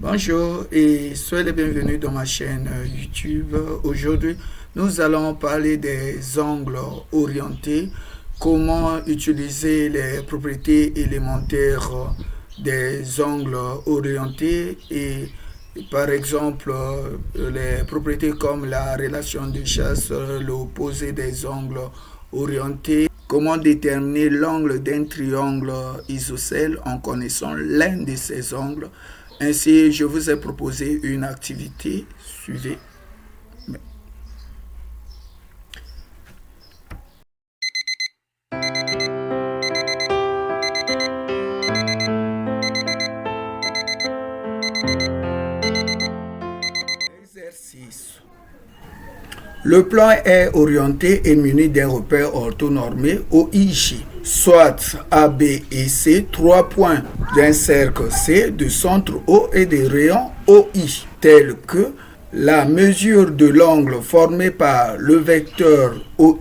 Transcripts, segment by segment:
Bonjour et soyez les bienvenus dans ma chaîne YouTube. Aujourd'hui, nous allons parler des angles orientés, comment utiliser les propriétés élémentaires des angles orientés et par exemple les propriétés comme la relation de chasse, l'opposé des angles orientés. Comment déterminer l'angle d'un triangle isocèle en connaissant l'un de ces angles. Ainsi, je vous ai proposé une activité. Suivez. Exercice. Le plan est orienté et muni d'un repère orthonormé OIJ, soit AB et C, 3 points d'un cercle C de centre O et des rayons OI, tels que la mesure de l'angle formé par le vecteur OI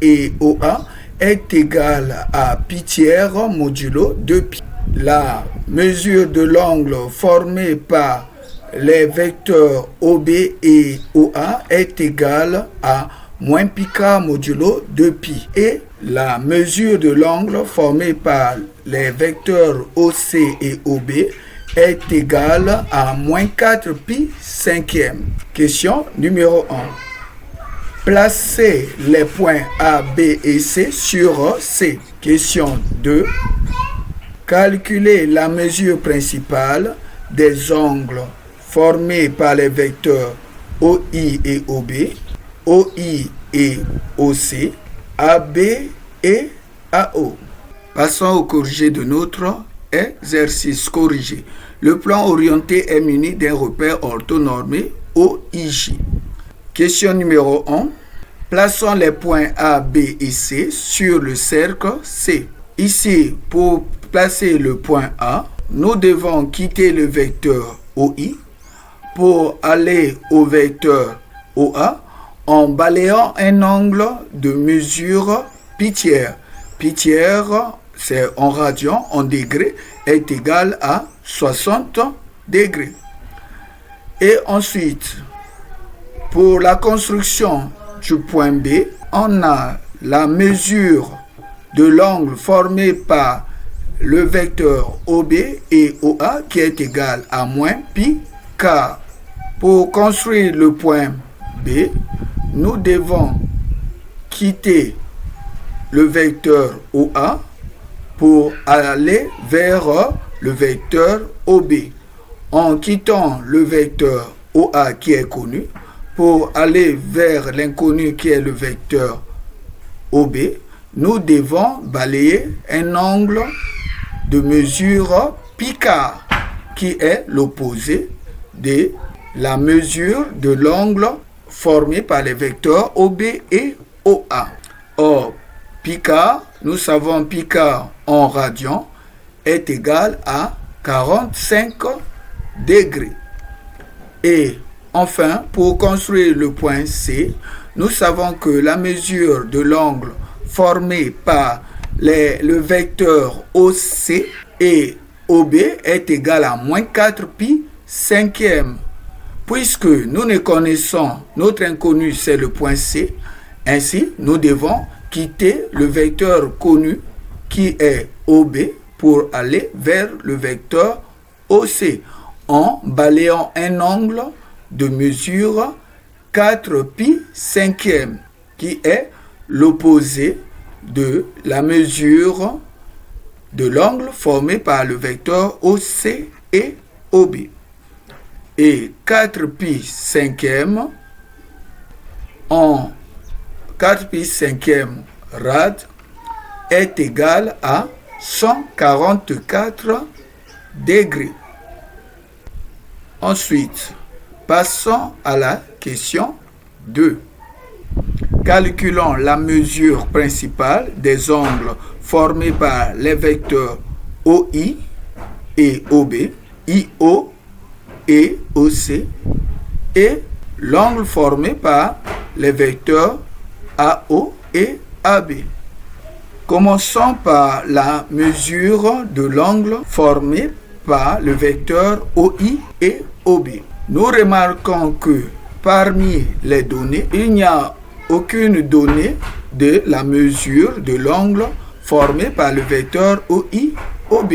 et OA est égale à pi tiers modulo 2pi. La mesure de l'angle formé par les vecteurs OB et OA est égale à moins πk modulo 2pi et la mesure de l'angle formé par les vecteurs OC et OB est égale à moins 4 pi cinquième. Question numéro 1. Placez les points A, B et C sur C. Question 2. Calculez la mesure principale des angles formés par les vecteurs OI et OB, OI et OC, AB et AO. Passons au corrigé de notre exercice corrigé. Le plan orienté est muni d'un repère orthonormé OIJ. Question numéro 1. Plaçons les points A, B et C sur le cercle C. Ici, pour placer le point A, nous devons quitter le vecteur OI pour aller au vecteur OA en balayant un angle de mesure pi tiers. Pi tiers, c'est en radian, en degrés, est égal à 60 degrés. Et ensuite, pour la construction du point B, on a la mesure de l'angle formé par le vecteur OB et OA qui est égal à moins pi car pour construire le point B, nous devons quitter le vecteur OA pour aller vers le vecteur OB. En quittant le vecteur OA qui est connu, pour aller vers l'inconnu qui est le vecteur OB, nous devons balayer un angle de mesure πk qui est l'opposé de la mesure de l'angle formé par les vecteurs OB et OA. Or, πk, nous savons πk en radian est égal à 45 degrés. Et enfin, pour construire le point C, nous savons que la mesure de l'angle formé par le vecteur OC et OB est égal à moins 4 pi cinquième. Puisque nous ne connaissons notre inconnu, c'est le point C, ainsi nous devons quitter le vecteur connu qui est OB pour aller vers le vecteur OC en balayant un angle de mesure 4 pi cinquième qui est l'opposé de la mesure de l'angle formé par le vecteur OC et OB. Et 4 pi cinquième en 4 pi cinquième rad est égal à 144 degrés. Ensuite, passons à la question 2. Calculons la mesure principale des angles formés par les vecteurs OI et OB, IO et OC, et l'angle formé par les vecteurs AO et AB. Commençons par la mesure de l'angle formé par le vecteur OI et OB. Nous remarquons que parmi les données, il n'y a aucune donnée de la mesure de l'angle formé par le vecteur OI-OB.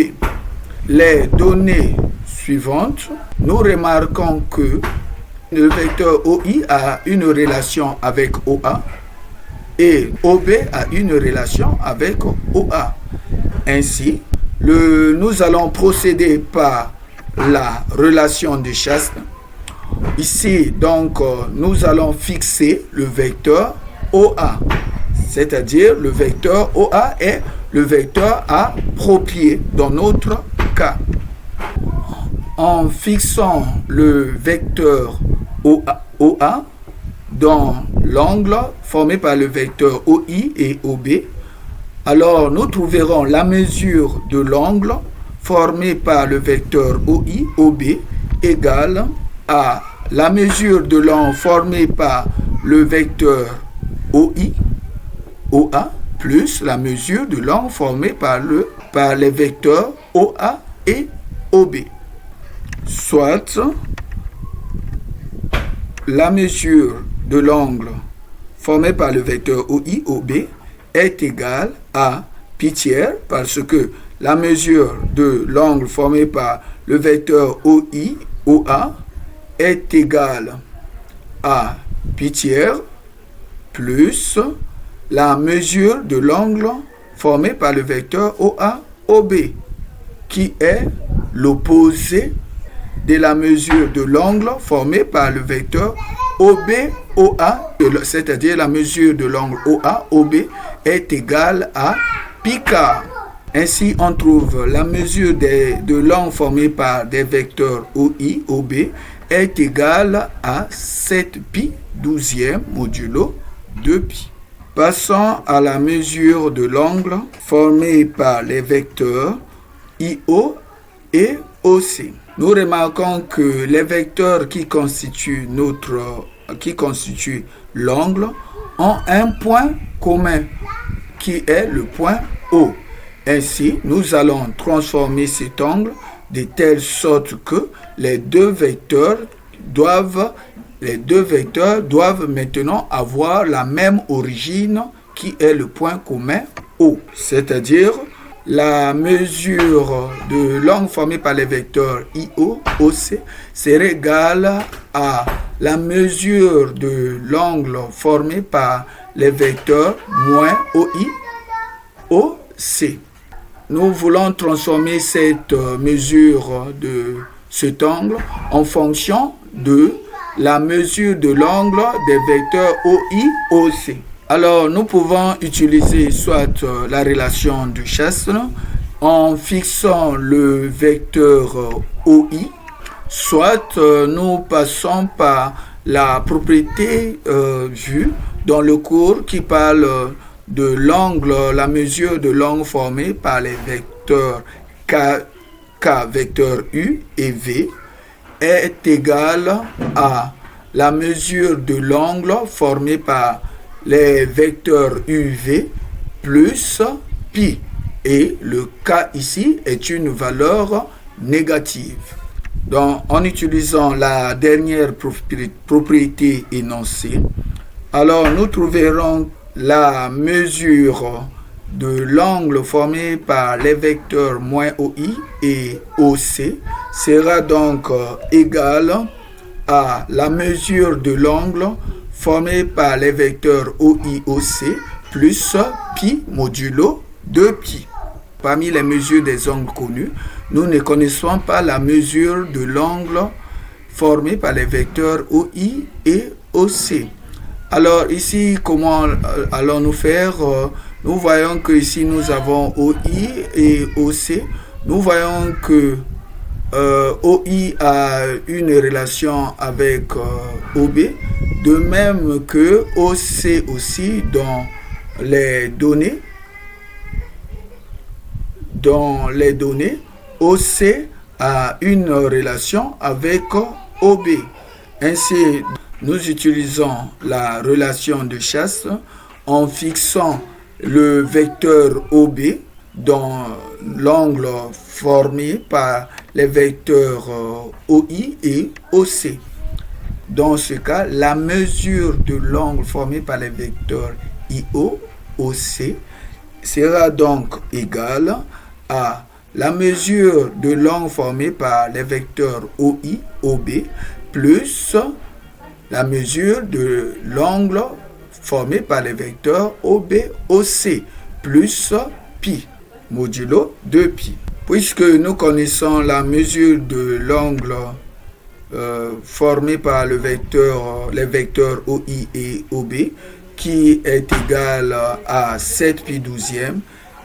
Les données suivantes, nous remarquons que le vecteur OI a une relation avec OA et OB a une relation avec OA. Ainsi, nous allons procéder par la relation de chasse. Ici, donc, nous allons fixer le vecteur OA, c'est-à-dire le vecteur OA est le vecteur approprié dans notre cas. En fixant le vecteur OA dans l'angle formé par le vecteur OI et OB, alors nous trouverons la mesure de l'angle formé par le vecteur OI-OB égale à la mesure de l'angle formé par le vecteur OI-OA plus la mesure de l'angle formé par les vecteurs OA et OB. Soit la mesure de l'angle formé par le vecteur OI-OB est égale à pi tiers parce que la mesure de l'angle formé par le vecteur OI-OA est égale à pi tiers plus la mesure de l'angle formé par le vecteur OA-OB qui est l'opposé de la mesure de l'angle formé par le vecteur OB-OA, c'est-à-dire la mesure de l'angle OA-OB est égale à pi quart. Ainsi, on trouve la mesure de l'angle formé par des vecteurs OI-OB est égale à 7 pi 12e modulo 2pi. Passons à la mesure de l'angle formé par les vecteurs IO et OC. Nous remarquons que les vecteurs qui constituent l'angle ont un point commun qui est le point O. Ainsi, nous allons transformer cet angle de telle sorte que les deux vecteurs doivent maintenant avoir la même origine qui est le point commun O. C'est-à-dire la mesure de l'angle formé par les vecteurs IO, OC serait égale à la mesure de l'angle formé par les vecteurs moins OI, OC. Nous voulons transformer cette mesure de cet angle en fonction de la mesure de l'angle des vecteurs OI, OC. Alors, nous pouvons utiliser soit la relation de Chasles en fixant le vecteur OI, soit nous passons par la propriété vue dans le cours qui parle de l'angle, la mesure de l'angle formé par les vecteurs K vecteur U et V est égale à la mesure de l'angle formé par les vecteurs UV plus pi. Et le K ici est une valeur négative. Donc, en utilisant la dernière propriété énoncée, alors nous trouverons la mesure de l'angle formé par les vecteurs moins OI et OC sera donc égale à la mesure de l'angle formé par les vecteurs OI-OC plus pi modulo 2pi. Parmi les mesures des angles connus, nous ne connaissons pas la mesure de l'angle formé par les vecteurs OI et OC. Alors ici, comment allons-nous faire? Nous voyons que ici nous avons OI et OC. Nous voyons que OI a une relation avec OB, de même que OC aussi dans les données. Dans les données, OC a une relation avec OB. Ainsi, nous utilisons la relation de chasse en fixant le vecteur OB dans l'angle formé par les vecteurs OI et OC. Dans ce cas, la mesure de l'angle formé par les vecteurs IO, OC sera donc égale à la mesure de l'angle formé par les vecteurs OI, OB, plus la mesure de l'angle formé par les vecteurs OB, OC, plus pi, modulo 2pi. Puisque nous connaissons la mesure de l'angle formé par les vecteurs OI et OB, qui est égal à 7 pi douzième,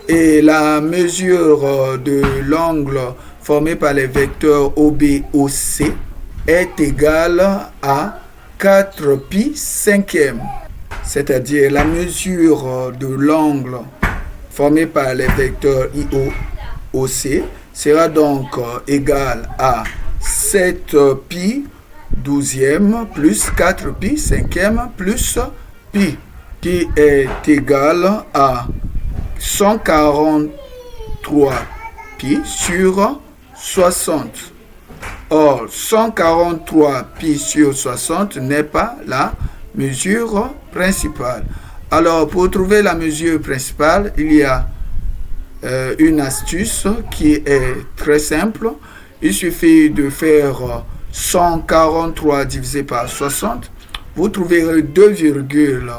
et la mesure de l'angle formé par les vecteurs OB, OC est égale à 4 pi cinquième. C'est-à-dire la mesure de l'angle formé par les vecteurs IO, OC sera donc égale à 7 pi douzième plus 4 pi cinquième plus pi, qui est égal à 143 pi sur 60. Or, 143 pi sur 60 n'est pas la mesure principale. Alors, pour trouver la mesure principale, il y a une astuce qui est très simple. Il suffit de faire 143 divisé par 60. Vous trouverez 2 virgules.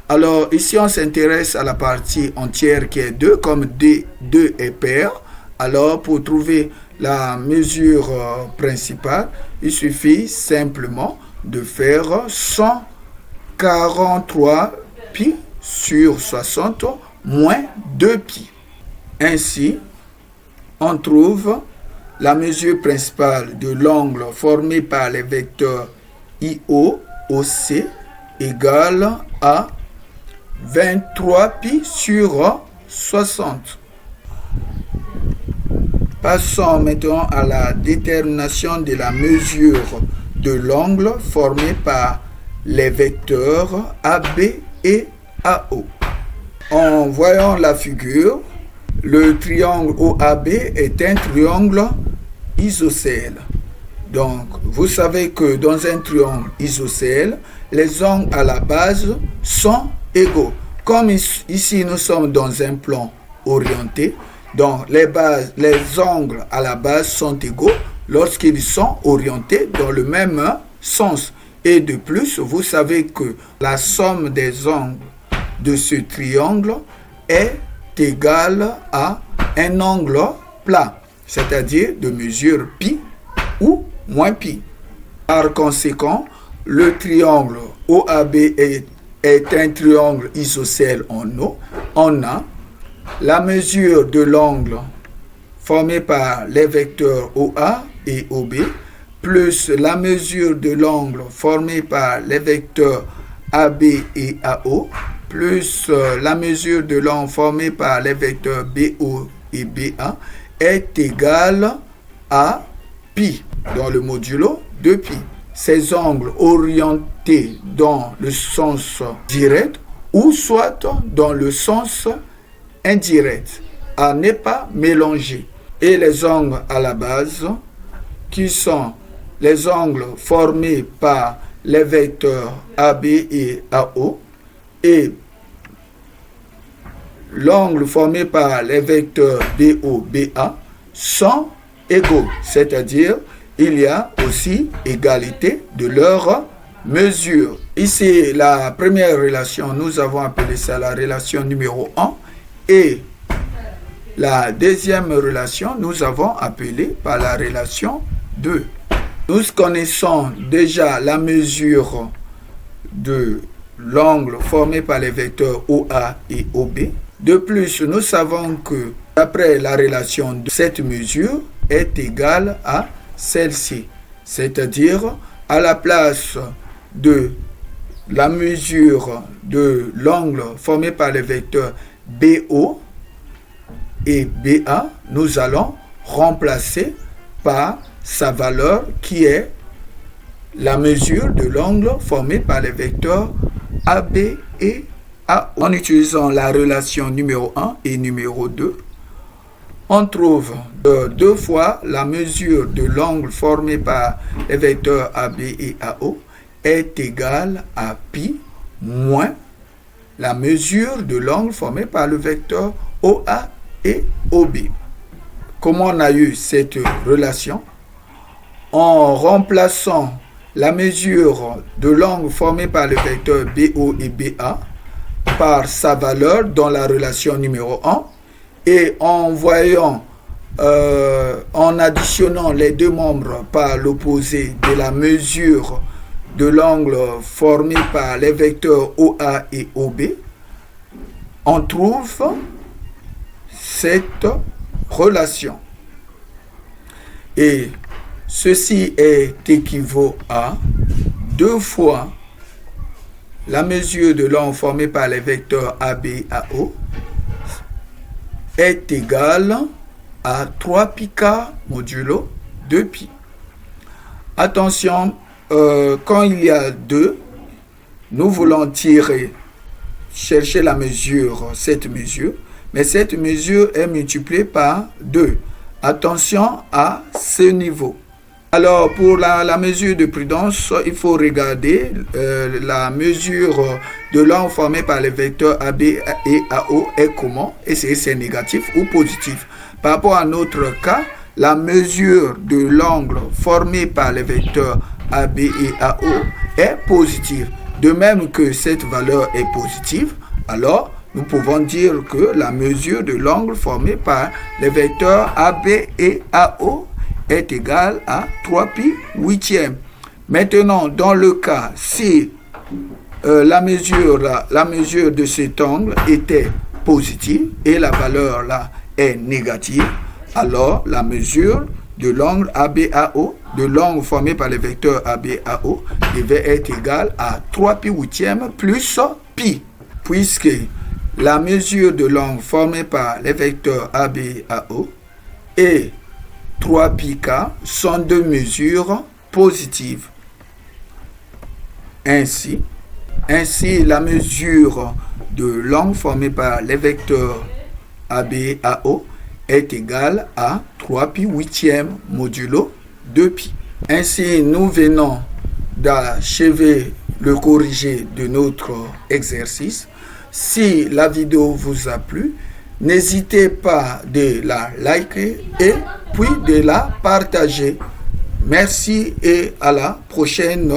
Alors, ici, on s'intéresse à la partie entière qui est 2, comme 2 est pair. Alors, pour trouver la mesure principale, il suffit simplement de faire 143 pi sur 60 moins 2 pi. Ainsi, on trouve la mesure principale de l'angle formé par les vecteurs IO, OC égale à 23 pi sur 60. Passons maintenant à la détermination de la mesure de l'angle formé par les vecteurs AB et AO. En voyant la figure, le triangle OAB est un triangle isocèle. Donc, vous savez que dans un triangle isocèle, les angles à la base sont égaux. Comme ici, nous sommes dans un plan orienté, donc les angles à la base sont égaux lorsqu'ils sont orientés dans le même sens. Et de plus, vous savez que la somme des angles de ce triangle est égale à un angle plat, c'est-à-dire de mesure pi ou moins pi. Par conséquent, le triangle OAB est un triangle isocèle en A. La mesure de l'angle formé par les vecteurs OA et OB plus la mesure de l'angle formé par les vecteurs AB et AO plus la mesure de l'angle formé par les vecteurs BO et BA est égale à pi dans le modulo de pi. Ces angles orientés dans le sens direct ou soit dans le sens indirect à ne pas mélanger. Et les angles à la base, qui sont les angles formés par les vecteurs AB et AO, et l'angle formé par les vecteurs BO, BA, sont égaux, c'est-à-dire il y a aussi égalité de leur mesure. Ici, la première relation, nous avons appelé ça la relation numéro 1, et la deuxième relation, nous avons appelé par la relation 2. Nous connaissons déjà la mesure de l'angle formé par les vecteurs OA et OB. De plus, nous savons que d'après la relation de cette mesure est égale à celle-ci, c'est-à-dire à la place de la mesure de l'angle formé par les vecteurs BO et BA, nous allons remplacer par sa valeur qui est la mesure de l'angle formé par les vecteurs AB et AO. En utilisant la relation numéro 1 et numéro 2, on trouve 2 fois la mesure de l'angle formé par les vecteurs AB et AO est égale à pi moins la mesure de l'angle formé par le vecteur OA et OB. Comment on a eu cette relation? En remplaçant la mesure de l'angle formé par le vecteur BO et BA par sa valeur dans la relation numéro 1 et en additionnant les 2 membres par l'opposé de la mesure de l'angle formé par les vecteurs OA et OB, on trouve cette relation. Et ceci équivaut à 2 fois la mesure de l'angle formé par les vecteurs AB et AO est égale à 3πk modulo 2π. Attention, quand il y a 2, nous voulons chercher la mesure, cette mesure, mais cette mesure est multipliée par 2. Attention à ce niveau. Alors, pour la mesure de prudence, il faut regarder la mesure de l'angle formé par les vecteurs AB et AO est comment, et c'est négatif ou positif. Par rapport à notre cas, la mesure de l'angle formé par les vecteurs AB et AO est positive. De même que cette valeur est positive, alors nous pouvons dire que la mesure de l'angle formé par les vecteurs AB et AO est égale à 3π huitième. Maintenant, dans le cas, si la mesure de cet angle était positive et la valeur là est négative, alors la mesure de l'angle ABAO, de l'angle formé par les vecteurs ABAO, devait être égale à 3π huitième plus pi, puisque la mesure de l'angle formé par les vecteurs ABAO et 3πk sont 2 mesures positives. Ainsi, la mesure de l'angle formé par les vecteurs ABAO est égale à 3π huitième modulo 2π. Ainsi, nous venons d'achever le corrigé de notre exercice. Si la vidéo vous a plu, n'hésitez pas de la liker et puis de la partager. Merci et à la prochaine